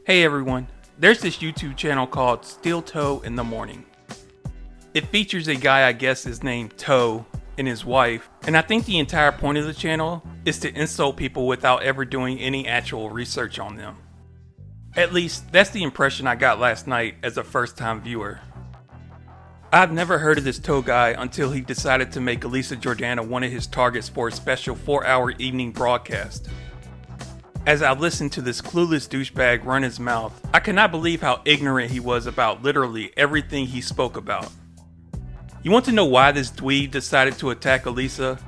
Hey everyone, there's this YouTube channel called Steel Toe in the Morning. It features a guy I guess is named Toe and his wife, and I think the entire point of the channel is to insult people without ever doing any actual research on them. At least, that's the impression I got last night as a first time viewer. I've never heard of this Toe guy until he decided to make Elisa Jordana one of his targets for a special 4-hour evening broadcast. As I listened to this clueless douchebag run his mouth, I cannot believe how ignorant he was about literally everything he spoke about. You want to know why this dweeb decided to attack Elisa?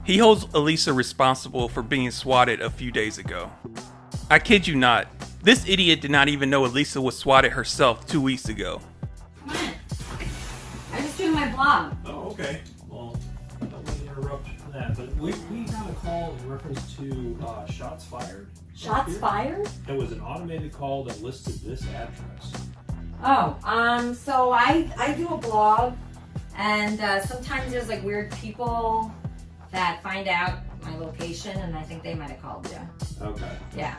He holds Elisa responsible for being swatted a few days ago. I kid you not, this idiot did not even know Elisa was swatted herself 2 weeks ago. Come on. I'm just doing my blog. Oh, okay. Well, I don't want to interrupt that, but we got a call in reference to shots fired. Shots fired? It was an automated call that listed this address. Oh, so I do a blog, and sometimes there's like weird people that find out my location, and I think they might have called you. Okay. Yeah.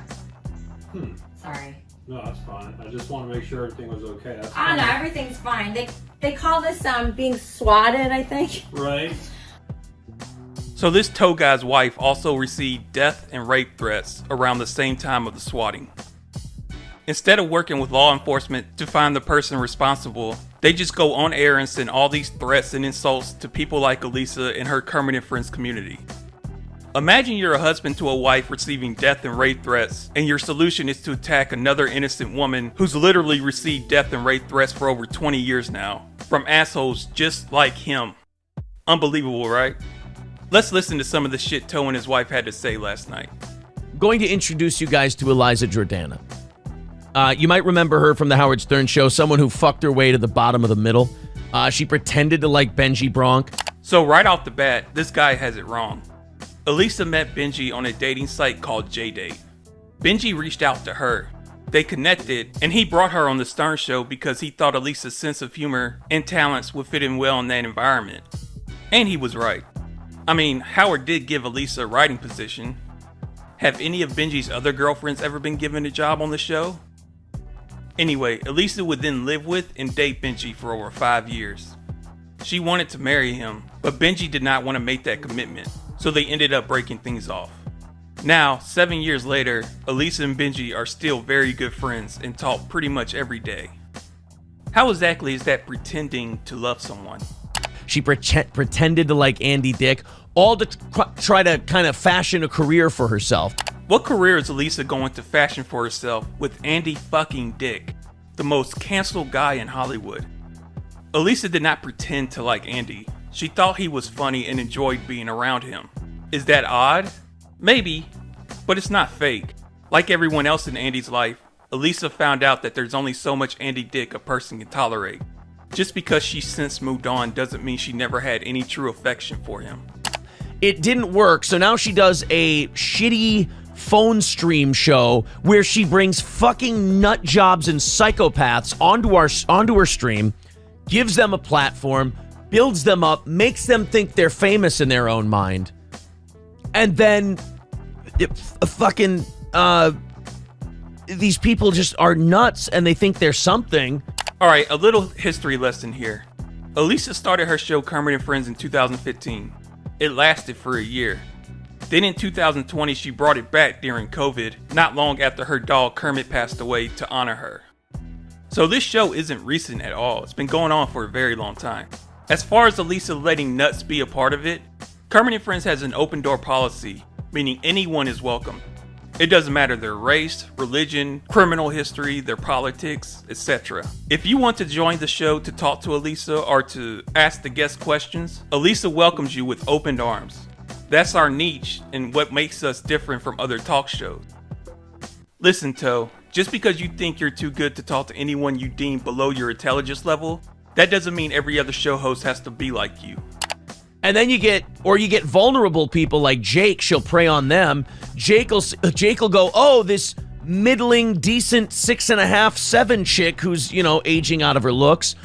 Hmm. Sorry. No, that's fine. I just want to make sure everything was okay. That's Oh fine. no, everything's fine. They call this being swatted, I think. Right. So this Toe guy's wife also received death and rape threats around the same time of the swatting. Instead of working with law enforcement to find the person responsible, they just go on air and send all these threats and insults to people like Elisa and her Kermit and Friends community. Imagine you're a husband to a wife receiving death and rape threats, and your solution is to attack another innocent woman who's literally received death and rape threats for over 20 years now, from assholes just like him. Unbelievable, right? Let's listen to some of the shit Toe and his wife had to say last night. Going to introduce you guys to Eliza Jordana. You might remember her from the Howard Stern show, someone who fucked her way to the bottom of the middle. She pretended to like Benji Bronk. So right off the bat, this guy has it wrong. Elisa met Benji on a dating site called JDate. Benji reached out to her. They connected, and he brought her on the Stern show because he thought Elisa's sense of humor and talents would fit in well in that environment. And he was right. I mean, Howard did give Elisa a writing position. Have any of Benji's other girlfriends ever been given a job on the show? Anyway, Elisa would then live with and date Benji for over 5 years. She wanted to marry him, but Benji did not want to make that commitment, so they ended up breaking things off. Now, 7 years later, Elisa and Benji are still very good friends and talk pretty much every day. How exactly is that pretending to love someone? She pretended to like Andy Dick, all to try to kind of fashion a career for herself. What career is Elisa going to fashion for herself with Andy fucking Dick, the most canceled guy in Hollywood? Elisa did not pretend to like Andy. She thought he was funny and enjoyed being around him. Is that odd? Maybe, but it's not fake. Like everyone else in Andy's life, Elisa found out that there's only so much Andy Dick a person can tolerate. Just because she's since moved on doesn't mean she never had any true affection for him. It didn't work, so now she does a shitty phone stream show where she brings fucking nut jobs and psychopaths onto her stream, gives them a platform, builds them up, makes them think they're famous in their own mind, and then these people just are nuts and they think they're something. Alright, a little history lesson here. Elisa started her show Kermit and Friends in 2015. It lasted for a year. Then in 2020, she brought it back during COVID, not long after her dog Kermit passed away, to honor her. So this show isn't recent at all. It's been going on for a very long time. As far as Elisa letting nuts be a part of it, Kermit and Friends has an open door policy, meaning anyone is welcome. It doesn't matter their race, religion, criminal history, their politics, etc. If you want to join the show to talk to Elisa or to ask the guest questions, Elisa welcomes you with open arms. That's our niche and what makes us different from other talk shows. Listen, Toe, just because you think you're too good to talk to anyone you deem below your intelligence level, that doesn't mean every other show host has to be like you. And then you get vulnerable people like Jake. She'll prey on them. Jake will go, oh, this middling, decent 6.5, 7 chick who's, aging out of her looks.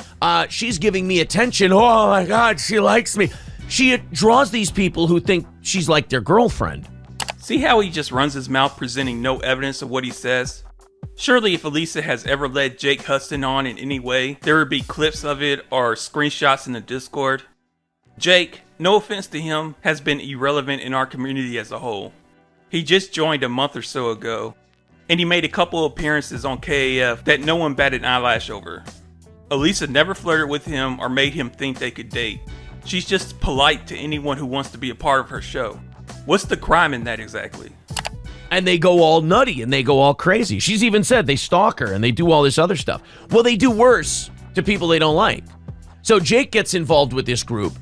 She's giving me attention. Oh my God, she likes me. She draws these people who think she's like their girlfriend. See how he just runs his mouth presenting no evidence of what he says? Surely if Elisa has ever led Jake Hudson on in any way, there would be clips of it or screenshots in the Discord. Jake, no offense to him, has been irrelevant in our community as a whole. He just joined a month or so ago, and he made a couple appearances on KAF that no one batted an eyelash over. Elisa never flirted with him or made him think they could date. She's just polite to anyone who wants to be a part of her show. What's the crime in that exactly? And they go all nutty and they go all crazy. She's even said they stalk her and they do all this other stuff. Well, they do worse to people they don't like. So Jake gets involved with this group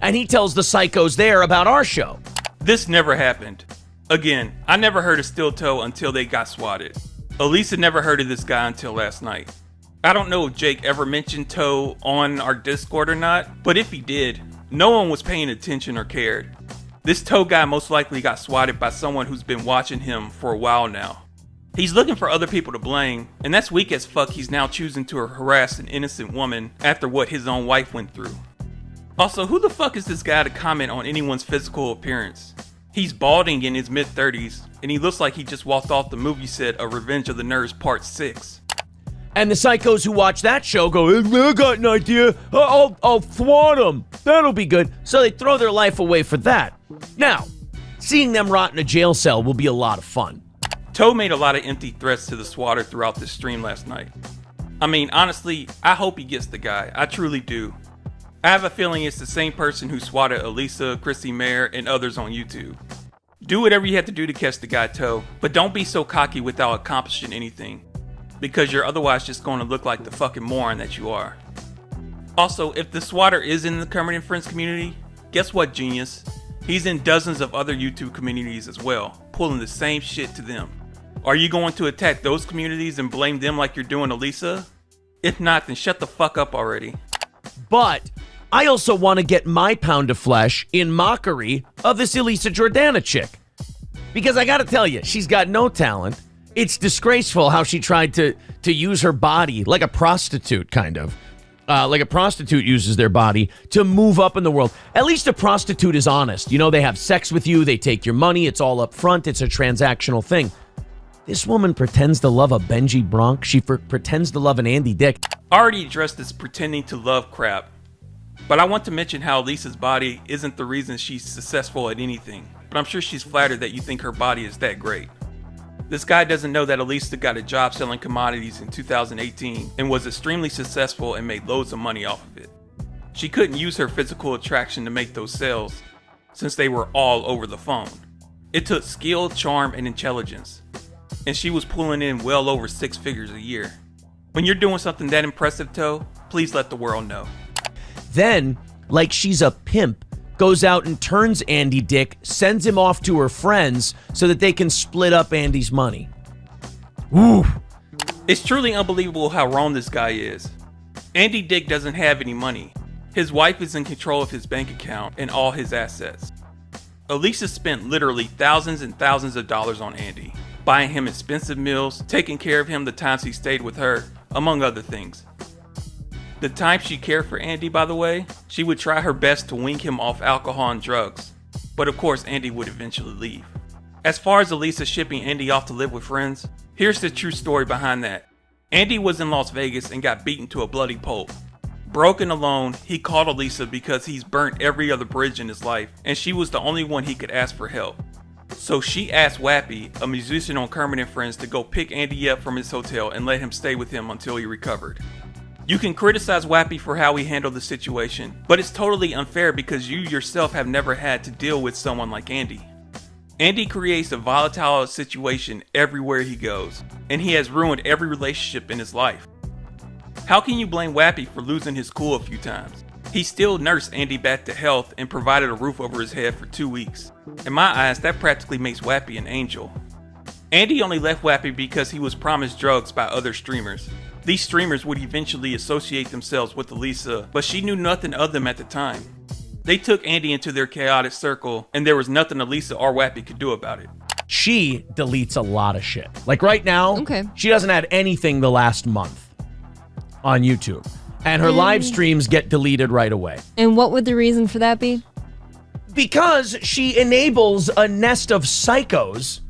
and he tells the psychos there about our show. This never happened. Again, I never heard of Steel Toe until they got swatted. Elisa never heard of this guy until last night. I don't know if Jake ever mentioned Toe on our Discord or not, but if he did, no one was paying attention or cared. This Toe guy most likely got swatted by someone who's been watching him for a while now. He's looking for other people to blame, and that's weak as fuck he's now choosing to harass an innocent woman after what his own wife went through. Also, who the fuck is this guy to comment on anyone's physical appearance? He's balding in his mid-30s, and he looks like he just walked off the movie set of Revenge of the Nerds Part 6. And the psychos who watch that show go, I got an idea. I'll thwart them. That'll be good. So they throw their life away for that. Now, seeing them rot in a jail cell will be a lot of fun. Toe made a lot of empty threats to the swatter throughout this stream last night. I mean, honestly, I hope he gets the guy. I truly do. I have a feeling it's the same person who swatted Elisa, Chrissy Mayer, and others on YouTube. Do whatever you have to do to catch the guy, Toe, but don't be so cocky without accomplishing anything, because you're otherwise just going to look like the fucking moron that you are. Also, if the swatter is in the Kermit and Friends community, guess what, genius? He's in dozens of other YouTube communities as well, pulling the same shit to them. Are you going to attack those communities and blame them like you're doing Elisa? If not, then shut the fuck up already. But I also want to get my pound of flesh in mockery of this Elisa Jordana chick. Because I gotta tell you, she's got no talent. It's disgraceful how she tried to use her body like a prostitute, kind of. Like a prostitute uses their body to move up in the world. At least a prostitute is honest. You know, they have sex with you, they take your money, it's all up front, it's a transactional thing. This woman pretends to love a Benji Bronk. She pretends to love an Andy Dick. I already addressed this pretending to love crap, but I want to mention how Lisa's body isn't the reason she's successful at anything, but I'm sure she's flattered that you think her body is that great. This guy doesn't know that Elisa got a job selling commodities in 2018 and was extremely successful and made loads of money off of it. She couldn't use her physical attraction to make those sales, since they were all over the phone. It took skill, charm, and intelligence, and she was pulling in well over 6 figures a year. When you're doing something that impressive, Toe, please let the world know. Then, like she's a pimp, goes out and turns Andy Dick, sends him off to her friends so that they can split up Andy's money. Ooh. It's truly unbelievable how wrong this guy is. Andy Dick doesn't have any money. His wife is in control of his bank account and all his assets. Elisa spent literally thousands and thousands of dollars on Andy, buying him expensive meals, taking care of him the times he stayed with her, among other things. The time she cared for Andy, by the way, she would try her best to wean him off alcohol and drugs, but of course Andy would eventually leave. As far as Elisa shipping Andy off to live with friends, here's the true story behind that. Andy was in Las Vegas and got beaten to a bloody pulp. Broken alone, he called Elisa because he's burnt every other bridge in his life, and she was the only one he could ask for help. So she asked Wappy, a musician on Kermit and Friends, to go pick Andy up from his hotel and let him stay with him until he recovered. You can criticize Wappy for how he handled the situation, but it's totally unfair because you yourself have never had to deal with someone like Andy. Andy creates a volatile situation everywhere he goes, and he has ruined every relationship in his life. How can you blame Wappy for losing his cool a few times? He still nursed Andy back to health and provided a roof over his head for 2 weeks. In my eyes, that practically makes Wappy an angel. Andy only left Wappy because he was promised drugs by other streamers. These streamers would eventually associate themselves with Elisa, but she knew nothing of them at the time. They took Andy into their chaotic circle, and there was nothing Elisa or Wappy could do about it. She deletes a lot of shit. Like right now, she doesn't have anything the last month on YouTube. And her live streams get deleted right away. And what would the reason for that be? Because she enables a nest of psychos.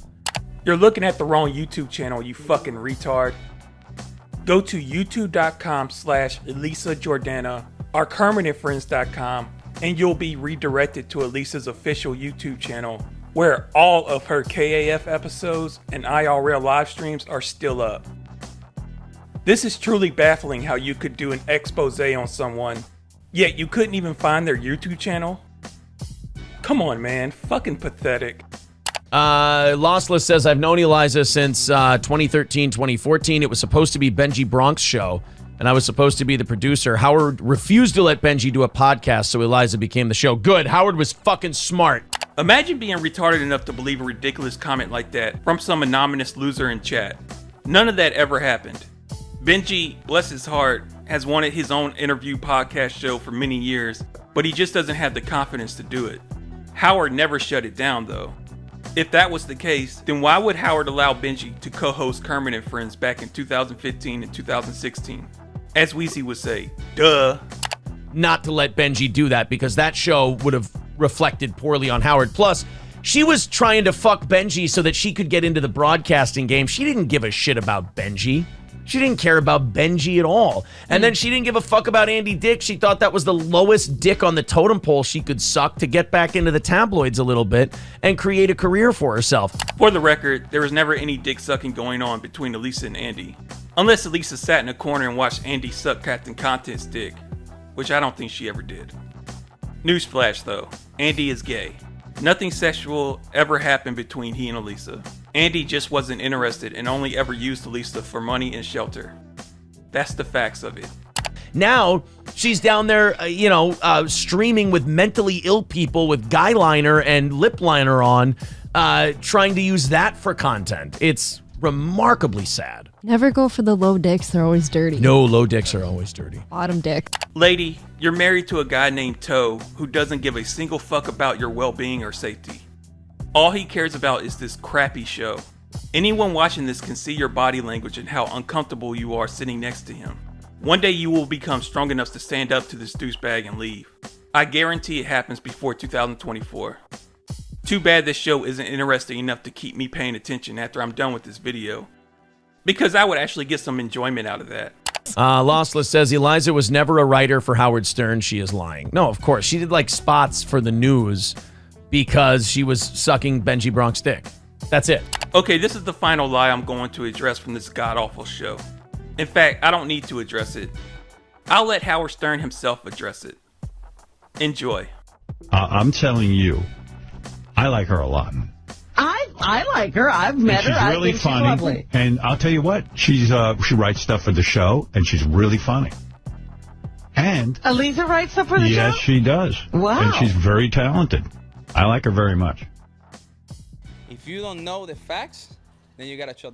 You're looking at the wrong YouTube channel, you fucking retard. Go to youtube.com/Elisa Jordana or KermitandFriends.com and you'll be redirected to Elisa's official YouTube channel where all of her KAF episodes and IRL live streams are still up. This is truly baffling how you could do an expose on someone, yet you couldn't even find their YouTube channel? Come on, man. Fucking pathetic. Lossless says, I've known Eliza since 2013, 2014. It was supposed to be Benji Bronk's show, and I was supposed to be the producer. Howard refused to let Benji do a podcast, so Eliza became the show. Good. Howard was fucking smart. Imagine being retarded enough to believe a ridiculous comment like that from some anonymous loser in chat. None of that ever happened. Benji, bless his heart, has wanted his own interview podcast show for many years, but he just doesn't have the confidence to do it. Howard never shut it down, though. If that was the case, then why would Howard allow Benji to co-host Kermit and Friends back in 2015 and 2016? As Weezy would say, duh. Not to let Benji do that, because that show would have reflected poorly on Howard. Plus, she was trying to fuck Benji so that she could get into the broadcasting game. She didn't give a shit about Benji. She didn't care about Benji at all. And then she didn't give a fuck about Andy Dick. She thought that was the lowest dick on the totem pole she could suck to get back into the tabloids a little bit and create a career for herself. For the record, there was never any dick sucking going on between Elisa and Andy. Unless Elisa sat in a corner and watched Andy suck Captain Content's dick, which I don't think she ever did. Newsflash though, Andy is gay. Nothing sexual ever happened between he and Elisa. Andy just wasn't interested and only ever used Elisa for money and shelter. That's the facts of it. Now, she's down there, streaming with mentally ill people with guy liner and lip liner on, trying to use that for content. It's remarkably sad. Never go for the low dicks. They're always dirty. No, low dicks are always dirty. Bottom dick. Lady, you're married to a guy named Toe who doesn't give a single fuck about your well-being or safety. All he cares about is this crappy show. Anyone watching this can see your body language and how uncomfortable you are sitting next to him. One day you will become strong enough to stand up to this douchebag and leave. I guarantee it happens before 2024. Too bad this show isn't interesting enough to keep me paying attention after I'm done with this video. Because I would actually get some enjoyment out of that. Lossless says, Eliza was never a writer for Howard Stern. She is lying. No, of course. She did like spots for the news because she was sucking Benji Bronk's dick. That's it. Okay, this is the final lie I'm going to address from this god-awful show. In fact, I don't need to address it. I'll let Howard Stern himself address it. Enjoy. I'm telling you, I like her a lot. I like her. I've met her. She's really funny. She's lovely. And I'll tell you what, she writes stuff for the show, and she's really funny. And Elisa writes stuff for the show? Yes, she does. Wow. And she's very talented. I like her very much. If you don't know the facts, then you gotta shut